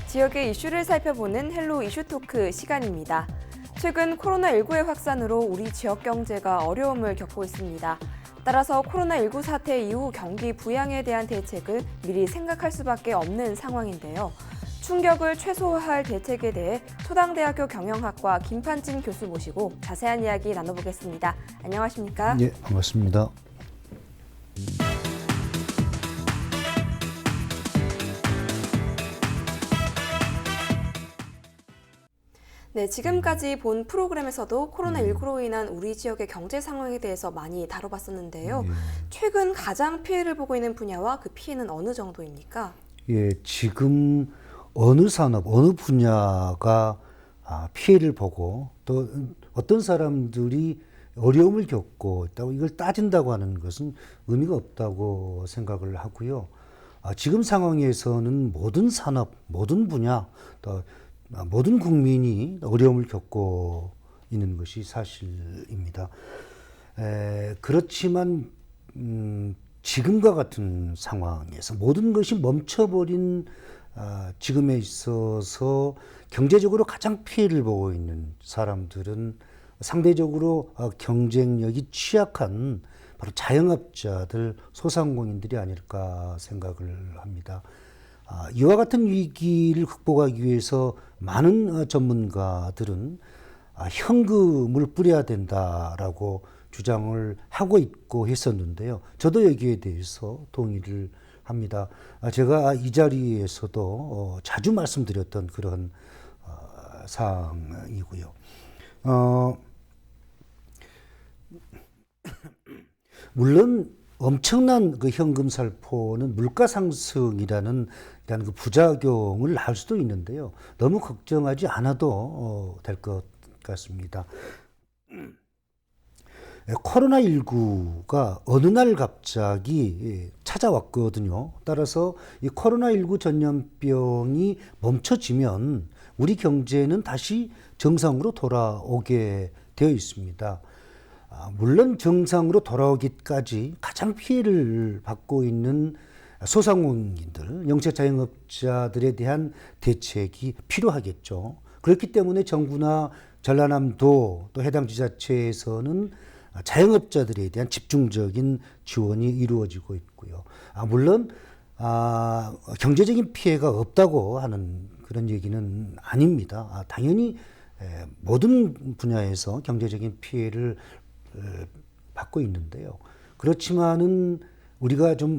지역의 이슈를 살펴보는 헬로 이슈 토크 시간입니다. 최근 코로나19의 확산으로 우리 지역 경제가 어려움을 겪고 있습니다. 따라서 코로나19 사태 이후 경기 부양에 대한 대책을 미리 생각할 수밖에 없는 상황인데요. 충격을 최소화할 대책에 대해 초당대학교 경영학과 김판진 교수 모시고 자세한 이야기 나눠보겠습니다. 안녕하십니까? 네, 반갑습니다. 네, 지금까지 본 프로그램에서도 코로나19로 인한 우리 지역의 경제 상황에 대해서 많이 다뤄봤었는데요. 최근 가장 피해를 보고 있는 분야와 그 피해는 어느 정도입니까? 예, 지금 어느 산업, 어느 분야가 피해를 보고 또 어떤 사람들이 어려움을 겪고 있다고 이걸 따진다고 하는 것은 의미가 없다고 생각을 하고요. 지금 상황에서는 모든 산업, 모든 분야, 또 모든 국민이 어려움을 겪고 있는 것이 사실입니다. 그렇지만 지금과 같은 상황에서 모든 것이 멈춰버린 지금에 있어서 경제적으로 가장 피해를 보고 있는 사람들은 상대적으로 경쟁력이 취약한 바로 자영업자들, 소상공인들이 아닐까 생각을 합니다. 이와 같은 위기를 극복하기 위해서 많은 전문가들은 현금을 뿌려야 된다라고 주장을 하고 있고 했었는데요. 저도 여기에 대해서 동의를 합니다. 제가 이 자리에서도 자주 말씀드렸던 그런 사항이고요. 물론 엄청난 그 현금 살포는 물가 상승이라는 그 부작용을 할 수도 있는데요. 너무 걱정하지 않아도 될 것 같습니다. 코로나19가 어느 날 갑자기 찾아왔거든요. 따라서 이 코로나19 전염병이 멈춰지면 우리 경제는 다시 정상으로 돌아오게 되어 있습니다. 물론 정상으로 돌아오기까지 가장 피해를 받고 있는 소상공인들, 영세 자영업자들에 대한 대책이 필요하겠죠. 그렇기 때문에 정부나 전라남도 또 해당 지자체에서는 자영업자들에 대한 집중적인 지원이 이루어지고 있고요. 물론 경제적인 피해가 없다고 하는 그런 얘기는 아닙니다. 당연히 모든 분야에서 경제적인 피해를 받고 있는데요. 그렇지만은 우리가 좀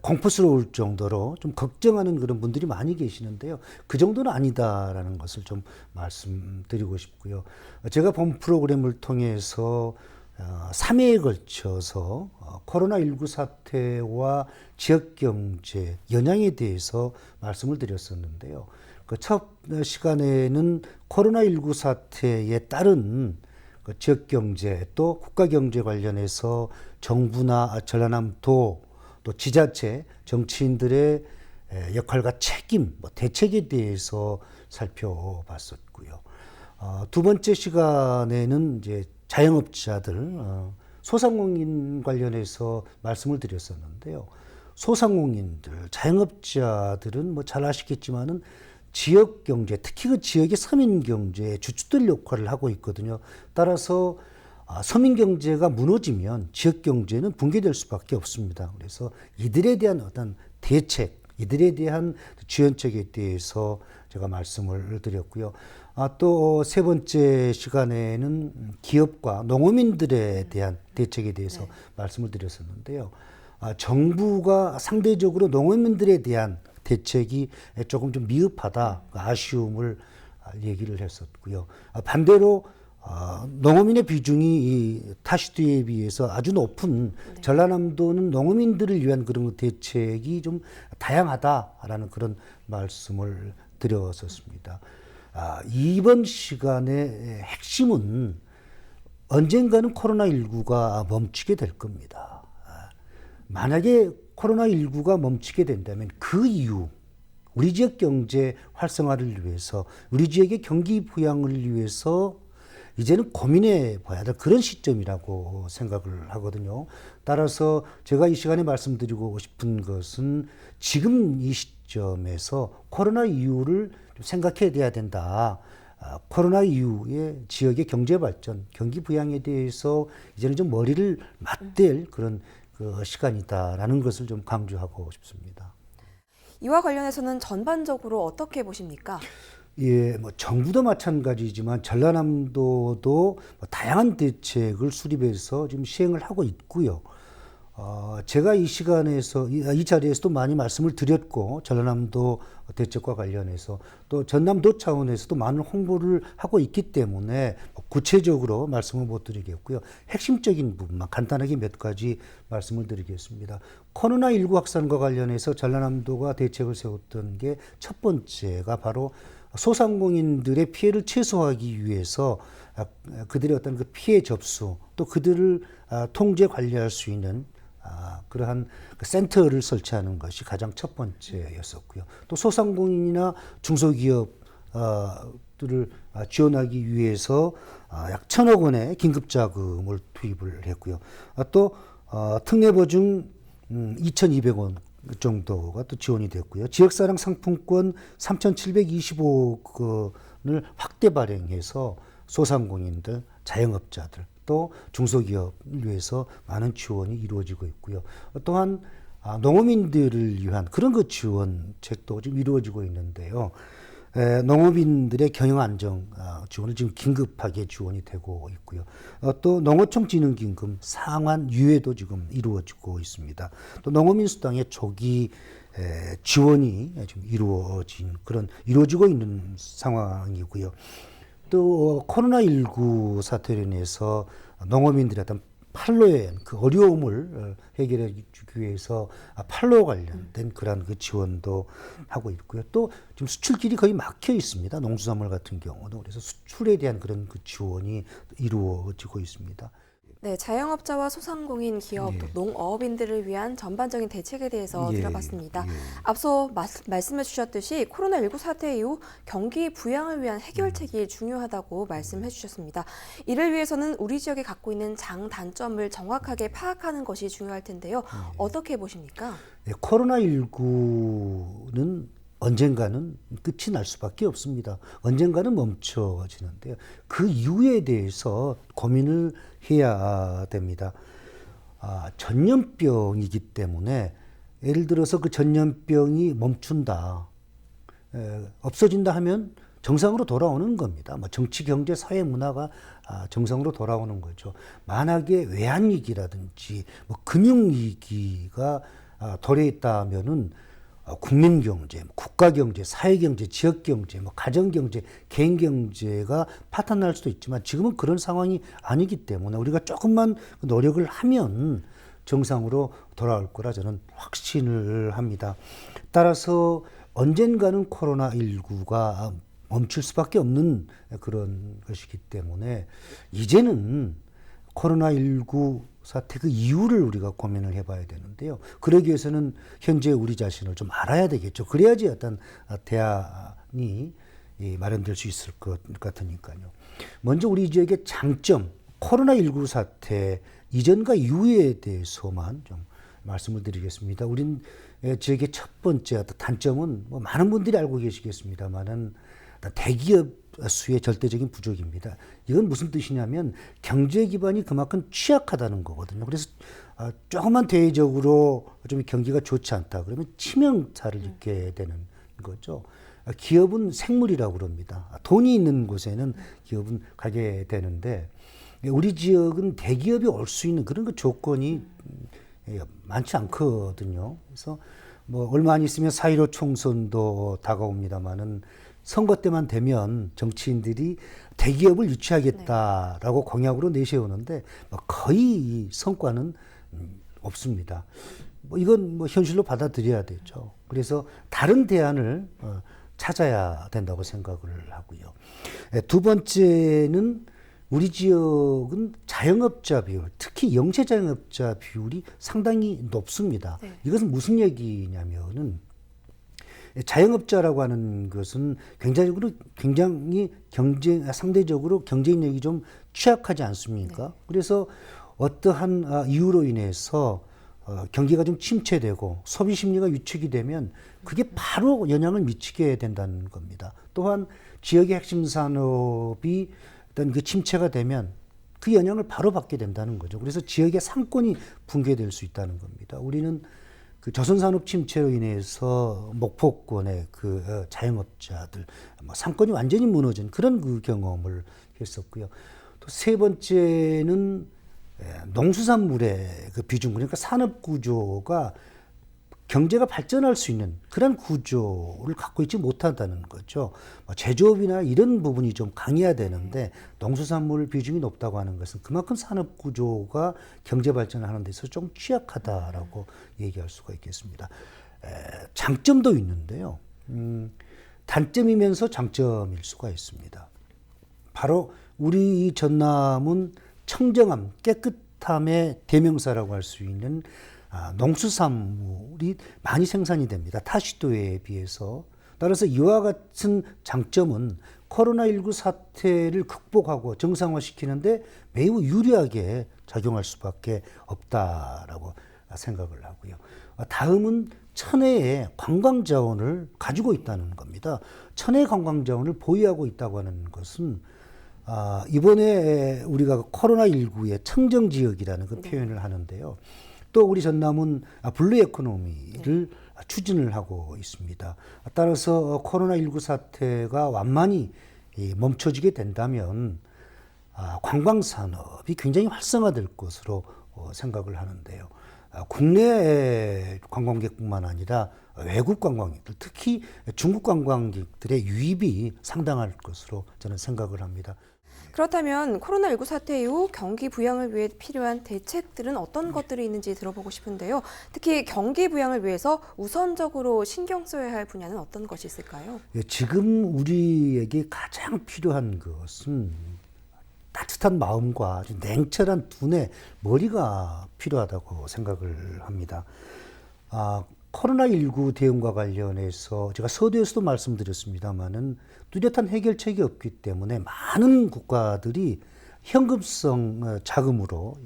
공포스러울 정도로 좀 걱정하는 그런 분들이 많이 계시는데요. 그 정도는 아니다라는 것을 좀 말씀드리고 싶고요. 제가 본 프로그램을 통해서 3회에 걸쳐서 코로나19 사태와 지역경제 영향에 대해서 말씀을 드렸었는데요. 그 첫 시간에는 코로나19 사태에 따른 그 지역경제 또 국가경제 관련해서 정부나 전라남도 또 지자체 정치인들의 역할과 책임, 대책에 대해서 살펴봤었고요. 두 번째 시간에는 이제 자영업자들, 소상공인 관련해서 말씀을 드렸었는데요. 소상공인들, 자영업자들은 잘 아시겠지만은 지역 경제, 특히 그 지역의 서민 경제의 주축들 역할을 하고 있거든요. 따라서 서민 경제가 무너지면 지역 경제는 붕괴될 수밖에 없습니다. 그래서 이들에 대한 어떤 대책, 이들에 대한 지원책에 대해서 제가 말씀을 드렸고요. 또 세 번째 시간에는 기업과 농어민들에 대한 대책에 대해서 말씀을 드렸었는데요. 정부가 상대적으로 농어민들에 대한 대책이 조금 좀 미흡하다, 아쉬움을 얘기를 했었고요. 반대로 농어민의 비중이 이 타시도에 비해서 아주 높은 전라남도는 농어민들을 위한 그런 대책이 좀 다양하다라는 그런 말씀을 드렸었습니다. 이번 시간의 핵심은 언젠가는 코로나19가 멈추게 될 겁니다. 만약에 코로나19가 멈추게 된다면 그 이후 우리 지역 경제 활성화를 위해서, 우리 지역의 경기 부양을 위해서 이제는 고민해 봐야 될 그런 시점이라고 생각을 하거든요. 따라서 제가 이 시간에 말씀드리고 싶은 것은 지금 이 시점에서 코로나 이후를 좀 생각해야 돼야 된다. 코로나 이후에 지역의 경제 발전, 경기 부양에 대해서 이제는 좀 머리를 맞댈 그런 그 시간이다라는 것을 좀 강조하고 싶습니다. 이와 관련해서는 전반적으로 어떻게 보십니까? 예, 뭐 정부도 마찬가지지만 전라남도도 뭐 다양한 대책을 수립해서 지금 시행을 하고 있고요. 제가 이 시간에서 이 자리에서도 많이 말씀을 드렸고 전라남도 대책과 관련해서 또 전남도 차원에서도 많은 홍보를 하고 있기 때문에 구체적으로 말씀을 못 드리겠고요. 핵심적인 부분만 간단하게 몇 가지 말씀을 드리겠습니다. 코로나19 확산과 관련해서 전라남도가 대책을 세웠던 게 첫 번째가 바로 소상공인들의 피해를 최소화하기 위해서 그들의 어떤 그 피해 접수 또 그들을 통제 관리할 수 있는 그러한 그 센터를 설치하는 것이 가장 첫 번째였었고요. 또 소상공인이나 중소기업들을 지원하기 위해서 약 1,000억 원의 긴급자금을 투입을 했고요. 또 특례보증 2,200원 정도가 또 지원이 됐고요. 지역사랑 상품권 3,725억 원을 확대 발행해서 소상공인들, 자영업자들, 또 중소기업을 위해서 많은 지원이 이루어지고 있고요. 또한 농어민들을 위한 그런 그 지원책도 지금 이루어지고 있는데요. 농업인들의 경영 안정 지원을 지금 긴급하게 지원이 되고 있고요. 또 농어촌진흥기금 상환 유예도 지금 이루어지고 있습니다. 또 농어민 수당의 조기 지원이 지금 이루어지고 있는 상황이고요. 또 코로나19 사태로 인해서 농어민들의 어떤 판로의 그 어려움을 해결해 주기 위해서 판로 관련된 그러한 그 지원도 하고 있고요. 또 지금 수출길이 거의 막혀 있습니다. 농수산물 같은 경우도. 그래서 수출에 대한 그런 그 지원이 이루어지고 있습니다. 네, 자영업자와 소상공인, 기업, 또 농어업인들을 위한 전반적인 대책에 대해서 들어봤습니다. 앞서 말씀해 주셨듯이 코로나19 사태 이후 경기 부양을 위한 해결책이 중요하다고 말씀해 주셨습니다. 이를 위해서는 우리 지역이 갖고 있는 장단점을 정확하게 파악하는 것이 중요할 텐데요. 어떻게 보십니까? 네, 코로나19는 언젠가는 끝이 날 수밖에 없습니다. 언젠가는 멈춰지는데요. 그 이유에 대해서 고민을 해야 됩니다. 전염병이기 때문에 예를 들어서 그 전염병이 멈춘다, 없어진다 하면 정상으로 돌아오는 겁니다. 뭐 정치, 경제, 사회, 문화가 정상으로 돌아오는 거죠. 만약에 외환위기라든지 뭐 금융위기가 도래했다면은 국민경제, 국가경제, 사회경제, 지역경제, 뭐 가정경제, 개인경제가 파탄날 수도 있지만 지금은 그런 상황이 아니기 때문에 우리가 조금만 노력을 하면 정상으로 돌아올 거라 저는 확신을 합니다. 따라서 언젠가는 코로나19가 멈출 수밖에 없는 그런 것이기 때문에 이제는 코로나19 사태 그 이유를 우리가 고민을 해봐야 되는데요. 그러기 위해서는 현재 우리 자신을 좀 알아야 되겠죠. 그래야지 어떤 대안이 마련될 수 있을 것 같으니까요. 먼저 우리 지역의 장점, 코로나19 사태 이전과 이후에 대해서만 좀 말씀을 드리겠습니다. 우린 지역의 첫 번째 단점은 뭐 많은 분들이 알고 계시겠습니다만은 대기업 수의 절대적인 부족입니다. 이건 무슨 뜻이냐면 경제 기반이 그만큼 취약하다는 거거든요. 그래서 조금만 대외적으로 좀 경기가 좋지 않다 그러면 치명타를 입게 되는 거죠. 기업은 생물이라고 그럽니다. 돈이 있는 곳에는 기업은 가게 되는데 우리 지역은 대기업이 올 수 있는 그런 그 조건이 많지 않거든요. 그래서 뭐 얼마 안 있으면 4.15 총선도 다가옵니다만은 선거 때만 되면 정치인들이 대기업을 유치하겠다라고 공약으로 내세우는데 거의 성과는 없습니다. 뭐 이건 뭐 현실로 받아들여야 되죠. 그래서 다른 대안을 찾아야 된다고 생각을 하고요. 두 번째는 우리 지역은 자영업자 비율, 특히 영세 자영업자 비율이 상당히 높습니다. 네. 이것은 무슨 얘기냐면은 자영업자라고 하는 것은 굉장히 상대적으로 경쟁력이 좀 취약하지 않습니까? 그래서 어떠한 이유로 인해서 경기가 좀 침체되고 소비 심리가 위축이 되면 그게 바로 영향을 미치게 된다는 겁니다. 또한 지역의 핵심 산업이 어떤 그 침체가 되면 그 영향을 바로 받게 된다는 거죠. 그래서 지역의 상권이 붕괴될 수 있다는 겁니다. 우리는 그 조선산업 침체로 인해서 목포권의 그 자영업자들 상권이 완전히 무너진 그런 그 경험을 했었고요. 또 세 번째는 농수산물의 그 비중, 그러니까 산업 구조가 경제가 발전할 수 있는 그런 구조를 갖고 있지 못하다는 거죠. 제조업이나 이런 부분이 좀 강해야 되는데 농수산물 비중이 높다고 하는 것은 그만큼 산업 구조가 경제 발전을 하는 데서 좀 취약하다라고 얘기할 수가 있겠습니다. 장점도 있는데요. 단점이면서 장점일 수가 있습니다. 바로 우리 이 전남은 청정함, 깨끗함의 대명사라고 할 수 있는 농수산물이 많이 생산이 됩니다. 타 시도에 비해서. 따라서 이와 같은 장점은 코로나19 사태를 극복하고 정상화시키는데 매우 유리하게 작용할 수밖에 없다라고 생각을 하고요. 다음은 천혜의 관광자원을 가지고 있다는 겁니다. 천혜의 관광자원을 보유하고 있다고 하는 것은 이번에 우리가 코로나19의 청정지역이라는 그 표현을 하는데요. 또 우리 전남은 블루 에코노미를 추진을 하고 있습니다. 따라서 코로나19 사태가 완만히 멈춰지게 된다면 관광산업이 굉장히 활성화될 것으로 생각을 하는데요. 국내 관광객뿐만 아니라 외국 관광객들, 특히 중국 관광객들의 유입이 상당할 것으로 저는 생각을 합니다. 그렇다면 코로나19 사태 이후 경기 부양을 위해 필요한 대책들은 어떤 것들이 있는지 들어보고 싶은데요. 특히 경기 부양을 위해서 우선적으로 신경 써야 할 분야는 어떤 것이 있을까요? 지금 우리에게 가장 필요한 것은 따뜻한 마음과 아주 냉철한 두뇌, 머리가 필요하다고 생각을 합니다. 코로나19 대응과 관련해서 제가 서두에서도 말씀드렸습니다마는 뚜렷한 해결책이 없기 때문에 많은 국가들이 현금성 자금으로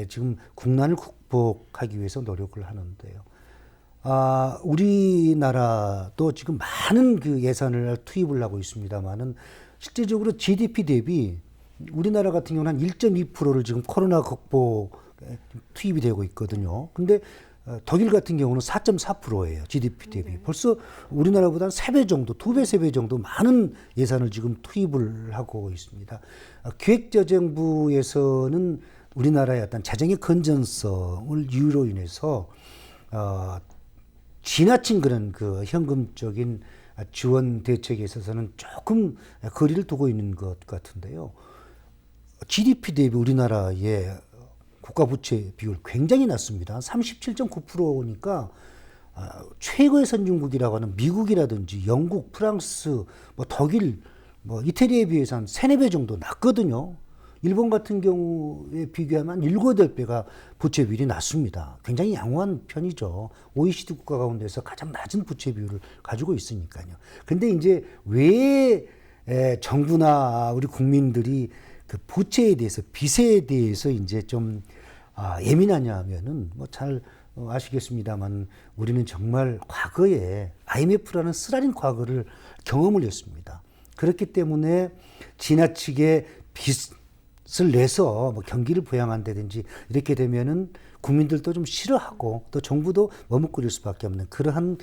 지금 국난을 극복하기 위해서 노력을 하는데요. 우리나라도 지금 많은 그 예산을 투입을 하고 있습니다마는 실제적으로 GDP 대비 우리나라 같은 경우는 한 1.2%를 지금 코로나 극복에 투입이 되고 있거든요. 근데 독일 같은 경우는 4.4%예요. GDP 대비. 벌써 우리나라보다 3배 정도, 2배, 3배 정도 많은 예산을 지금 투입을 하고 있습니다. 기획재정부에서는 우리나라의 어떤 재정의 건전성을 이유로 인해서 지나친 그런 그 현금적인 지원 대책에 있어서는 조금 거리를 두고 있는 것 같은데요. GDP 대비 우리나라의 국가 부채 비율 굉장히 낮습니다. 37.9%니까 최고의 선진국이라고 하는 미국이라든지 영국, 프랑스, 독일, 이태리에 비해서 한 3, 4배 정도 낮거든요. 일본 같은 경우에 비교하면 7, 8배가 부채 비율이 낮습니다. 굉장히 양호한 편이죠. OECD 국가 가운데서 가장 낮은 부채 비율을 가지고 있으니까요. 근데 이제 왜 정부나 우리 국민들이 그 부채에 대해서, 빚에 대해서 이제 좀 예민하냐 하면은 잘 아시겠습니다만 우리는 정말 과거에 IMF라는 쓰라린 과거를 경험을 했습니다. 그렇기 때문에 지나치게 빚을 내서 경기를 부양한다든지 이렇게 되면은 국민들도 좀 싫어하고 또 정부도 머뭇거릴 수밖에 없는 그러한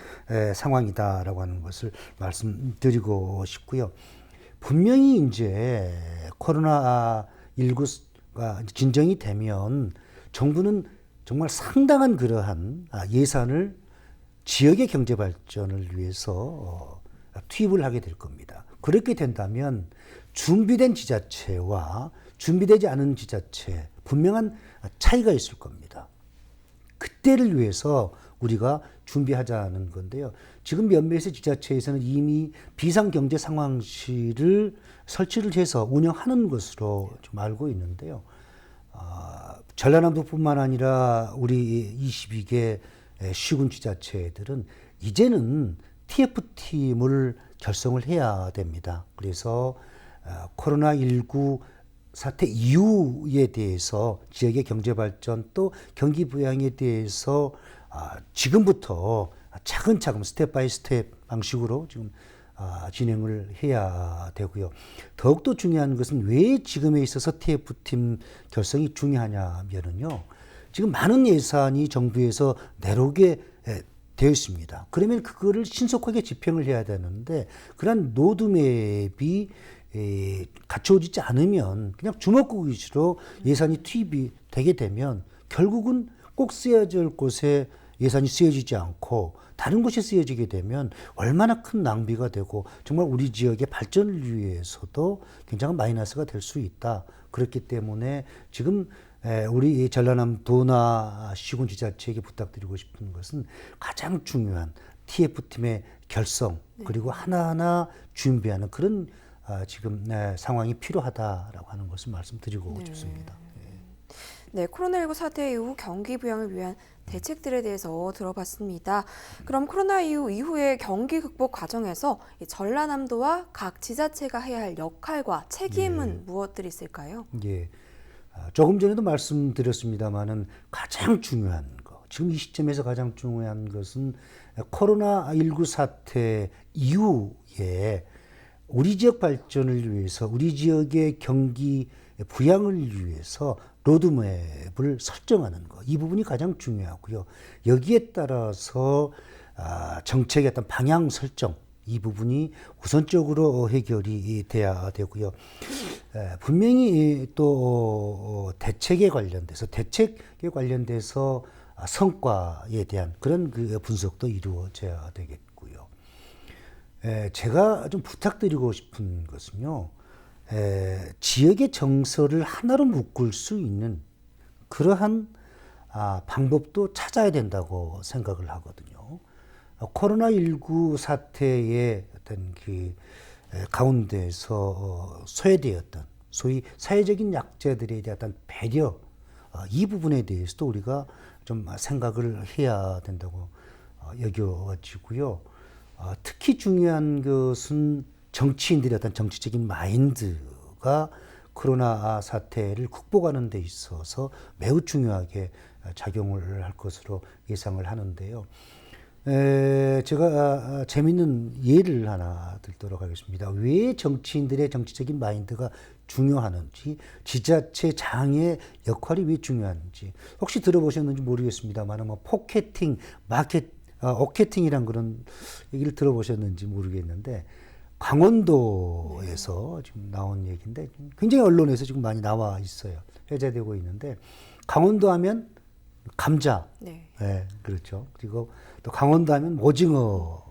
상황이다라고 하는 것을 말씀드리고 싶고요. 분명히 이제 코로나19가 진정이 되면 정부는 정말 상당한 그러한 예산을 지역의 경제 발전을 위해서 투입을 하게 될 겁니다. 그렇게 된다면 준비된 지자체와 준비되지 않은 지자체 분명한 차이가 있을 겁니다. 그때를 위해서 우리가 준비하자는 건데요. 지금 몇몇의 지자체에서는 이미 비상경제 상황실을 설치를 해서 운영하는 것으로 좀 알고 있는데요. 전라남도뿐만 아니라 우리 22개 시군 지자체들은 이제는 TF팀을 결성을 해야 됩니다. 그래서 코로나19 사태 이후에 대해서 지역의 경제 발전 또 경기 부양에 대해서 지금부터 차근차근 스텝 바이 스텝 방식으로 지금 진행을 해야 되고요. 더욱더 중요한 것은 왜 지금에 있어서 TF팀 결성이 중요하냐면요. 지금 많은 예산이 정부에서 내려오게 되어 있습니다. 그러면 그거를 신속하게 집행을 해야 되는데 그런 로드맵이 갖춰지지 않으면 그냥 주먹구구식으로 예산이 투입이 되게 되면 결국은 꼭 쓰여야 될 곳에 예산이 쓰여지지 않고 다른 곳에 쓰여지게 되면 얼마나 큰 낭비가 되고 정말 우리 지역의 발전을 위해서도 굉장한 마이너스가 될 수 있다. 그렇기 때문에 지금 우리 전라남 도나 시군지자체에게 부탁드리고 싶은 것은 가장 중요한 TF팀의 결성 그리고 하나하나 준비하는 그런 지금 상황이 필요하다라고 하는 것을 말씀드리고 싶습니다. 네, 코로나19 사태 이후 경기 부양을 위한 대책들에 대해서 들어봤습니다. 그럼 코로나 이후의 경기 극복 과정에서 이 전라남도와 각 지자체가 해야 할 역할과 책임은 무엇들이 있을까요? 예. 조금 전에도 말씀드렸습니다마는 가장 중요한 거, 지금 이 시점에서 가장 중요한 것은 코로나19 사태 이후에 우리 지역 발전을 위해서 우리 지역의 경기 부양을 위해서 로드맵을 설정하는 것, 이 부분이 가장 중요하고요. 여기에 따라서 정책의 어떤 방향 설정, 이 부분이 우선적으로 해결이 돼야 되고요. 분명히 또 대책에 관련돼서 성과에 대한 그런 그 분석도 이루어져야 되겠고요. 제가 좀 부탁드리고 싶은 것은요. 지역의 정서를 하나로 묶을 수 있는 그러한 방법도 찾아야 된다고 생각을 하거든요. 코로나19 사태의 어떤 그 가운데서 소외되었던 소위 사회적인 약자들에 대한 배려, 이 부분에 대해서도 우리가 좀 생각을 해야 된다고 여겨지고요. 특히 중요한 것은 정치인들의 어떤 정치적인 마인드가 코로나 사태를 극복하는 데 있어서 매우 중요하게 작용을 할 것으로 예상을 하는데요. 제가 재밌는 예를 하나 들도록 하겠습니다. 왜 정치인들의 정치적인 마인드가 중요하는지, 지자체 장의 역할이 왜 중요한지 혹시 들어보셨는지 모르겠습니다만 포켓팅, 오케팅이란 그런 얘기를 들어보셨는지 모르겠는데 강원도에서 지금 나온 얘기인데 굉장히 언론에서 지금 많이 나와 있어요. 회자되고 있는데 강원도 하면 감자, 그렇죠. 그리고 또 강원도 하면 오징어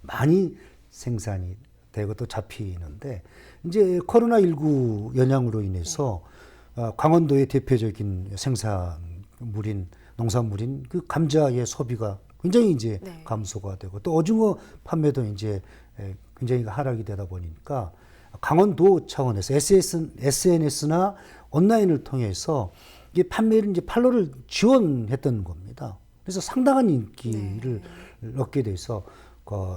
많이 생산이 되고 또 잡히는데 이제 코로나19 영향으로 인해서 강원도의 대표적인 생산물인 농산물인 그 감자의 소비가 굉장히 이제 감소가 되고 또 오징어 판매도 이제 굉장히 하락이 되다 보니까 강원도 차원에서 SNS나 온라인을 통해서 이게 판매를 이제 판로를 지원했던 겁니다. 그래서 상당한 인기를 얻게 돼서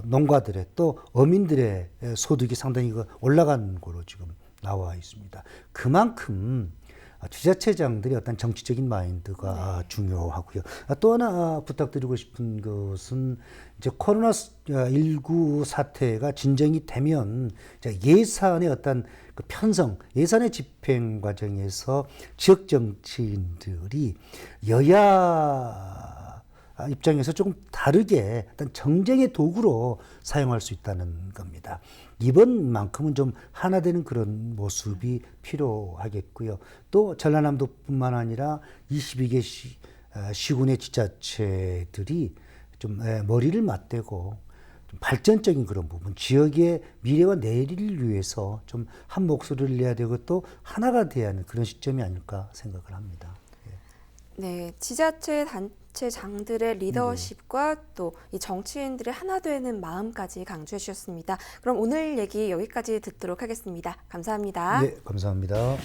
농가들의 또 어민들의 소득이 상당히 올라간 거로 지금 나와 있습니다. 그만큼 지자체장들의 어떤 정치적인 마인드가 중요하고요. 또 하나 부탁드리고 싶은 것은 이제 코로나19 사태가 진정이 되면 예산의 어떤 그 편성, 예산의 집행 과정에서 지역 정치인들이 여야 입장에서 조금 다르게 어떤 정쟁의 도구로 사용할 수 있다는 겁니다. 이번만큼은 좀 하나 되는 그런 모습이 필요하겠고요. 또 전라남도뿐만 아니라 22개 시군의 지자체들이 좀 머리를 맞대고 좀 발전적인 그런 부분, 지역의 미래와 내일을 위해서 좀 한 목소리를 내야 되고 또 하나가 돼야 하는 그런 시점이 아닐까 생각을 합니다. 네, 지자체 단체장들의 리더십과 또 이 정치인들의 하나 되는 마음까지 강조해 주셨습니다. 그럼 오늘 얘기 여기까지 듣도록 하겠습니다. 감사합니다. 네, 감사합니다.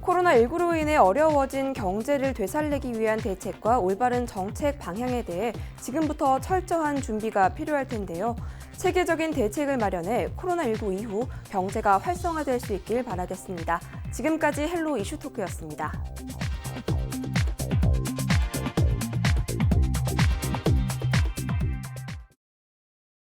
코로나19로 인해 어려워진 경제를 되살리기 위한 대책과 올바른 정책 방향에 대해 지금부터 철저한 준비가 필요할 텐데요. 체계적인 대책을 마련해 코로나19 이후 경제가 활성화될 수 있길 바라겠습니다. 지금까지 헬로 이슈토크였습니다.